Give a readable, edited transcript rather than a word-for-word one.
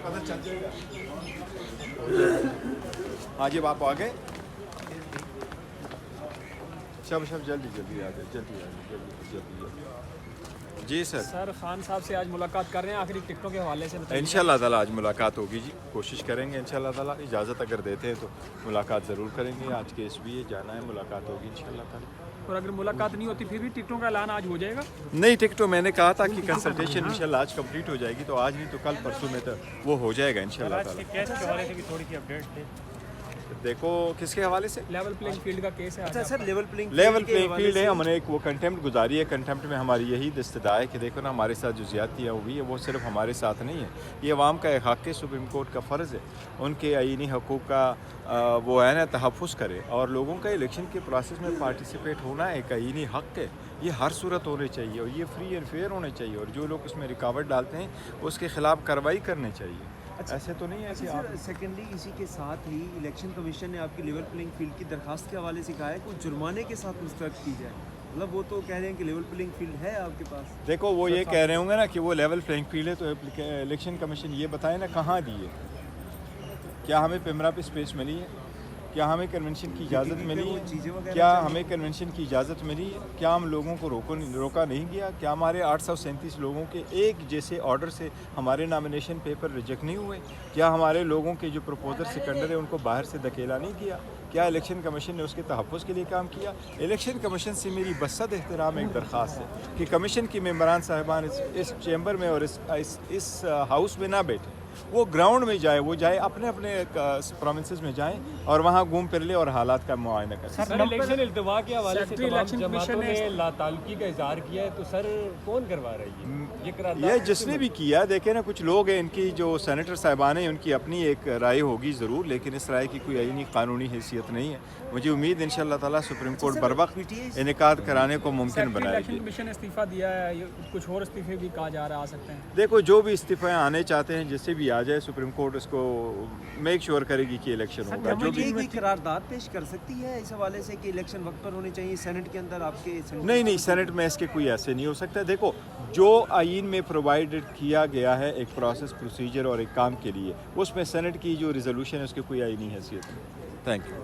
पता चल जाएगा। हाँ जी, आप आ गए? सब जल्दी जल्दी आ जाए, जल्दी। जी सर खान साहब से आज मुलाकात कर रहे हैं, आखिरी टिकटों के हवाले से बताइए। इंशाल्लाह ताला आज मुलाकात होगी जी, कोशिश करेंगे इंशाल्लाह ताला, इजाज़त अगर देते हैं तो मुलाकात ज़रूर करेंगे। आज के SBA जाना है, मुलाकात होगी इंशाल्लाह ताला। और अगर मुलाकात नहीं होती फिर भी टिकटों का ऐलान आज हो जाएगा? नहीं, टिकटों मैंने कहा था कि कंसल्टेशन इंशाल्लाह आज कंप्लीट हो जाएगी, तो आज नहीं तो कल परसों में तो वो हो जाएगा इंशाल्लाह ताला। केस के हवाले से भी थोड़ी सी अपडेट थे। देखो किसके हवाले से? लेवल प्लेइंग फील्ड का केस है। अच्छा सर, लेवल प्लेइंग फील्ड है। हमने एक वो कंटेम्प्ट गुजारी है। कंटेम्प्ट में हमारी यही दस्तदा है कि देखो ना, हमारे साथ जो ज़्यादतियाँ हुई है वो सिर्फ हमारे साथ नहीं है, ये अवाम का एक हक़ है, सुप्रीम कोर्ट का फ़र्ज़ है उनके आईनी हकूक़ का वो है ना तहफ़्फ़ुज़ करे, और लोगों का इलेक्शन के प्रोसेस में पार्टिसिपेट होना एक आईनी हक़ है, ये हर सूरत होने चाहिए और ये फ्री एंड फेयर होने चाहिए, और जो लोग इसमें रुकावट डालते हैं उसके ख़िलाफ़ कार्रवाई करनी चाहिए। अच्छा, ऐसे तो नहीं है ऐसे आप। सेकेंडली इसी के साथ ही इलेक्शन कमीशन ने आपकी लेवल प्लेइंग फील्ड की दरखास्त के हवाले से कहा है कि जुर्माने के साथ मुस्तरद की जाए, मतलब वो तो कह रहे हैं कि लेवल प्लेइंग फील्ड है आपके पास। देखो वो ये कह रहे होंगे ना कि वो लेवल प्लेइंग फील्ड है, तो इलेक्शन कमीशन ये बताए ना कहाँ दी है, क्या हमें पिमरा पे स्पेस मिली है, क्या हमें कन्वेंशन की इजाज़त मिली है, क्या हमें कन्वेंशन की इजाज़त मिली है, क्या हम लोगों को रोका नहीं गया, क्या हमारे 837 लोगों के एक जैसे ऑर्डर से हमारे नामिनेशन पेपर रिजेक्ट नहीं हुए, क्या हमारे लोगों के जो प्रपोजर सेकेंडर है उनको बाहर से धकेला नहीं किया, क्या इलेक्शन कमीशन ने उसके तहफ़्फ़ुज़ के लिए काम किया। इलेक्शन कमीशन से मेरी बसद एहतराम एक दरख्वास्त है कि कमीशन की मेंबरान साहिबान इस चैम्बर में और इस हाउस में ना बैठे, वो ग्राउंड में जाए, वो जाए अपने अपने प्रोविंसेस में जाएं और वहाँ घूम फिर ले और हालात का मुआयना करें। सर इलेक्शन इल्तवा के हवाले से इलेक्शन कमीशन ने लाताल्लुकी का इजहार किया है, तो सर कौन करवा रही है ये जिसने भी किया, देखे ना कुछ लोग हैं, इनकी जो सेनेटर साहिबान हैं उनकी अपनी एक राय होगी ज़रूर, लेकिन इस राय की कोई आईनी कानूनी हैसियत नहीं है। मुझे उम्मीद इंशाल्लाह ताला सुप्रीम कोर्ट बर वक्त इनेकाद कराने को मुमकिन बनाएगी। इलेक्शन कमीशन ने इस्तीफा दिया है, कुछ और इस्तीफे भी कहा जा रहा आ सकते हैं। देखो जो भी इस्तीफे आने चाहते हैं, जिससे भी आ जाए, सुप्रीम कोर्ट उसको मेक श्योर करेगी कि इलेक्शन होगा। जो भी कोई करारदाद पेश कर सकती है इस हवाले से कि इलेक्शन वक्त पर होने चाहिए सेनेट के अंदर आपके? नहीं, सेनेट में इसके कोई ऐसे नहीं हो सकता। देखो जो आईन में प्रोवाइडेड किया गया है एक प्रोसेस प्रोसीजर और एक काम के लिए, उसमें सेनेट की जो रिजोल्यूशन है उसकी कोई आईनी हैसियत नहीं। Thank you.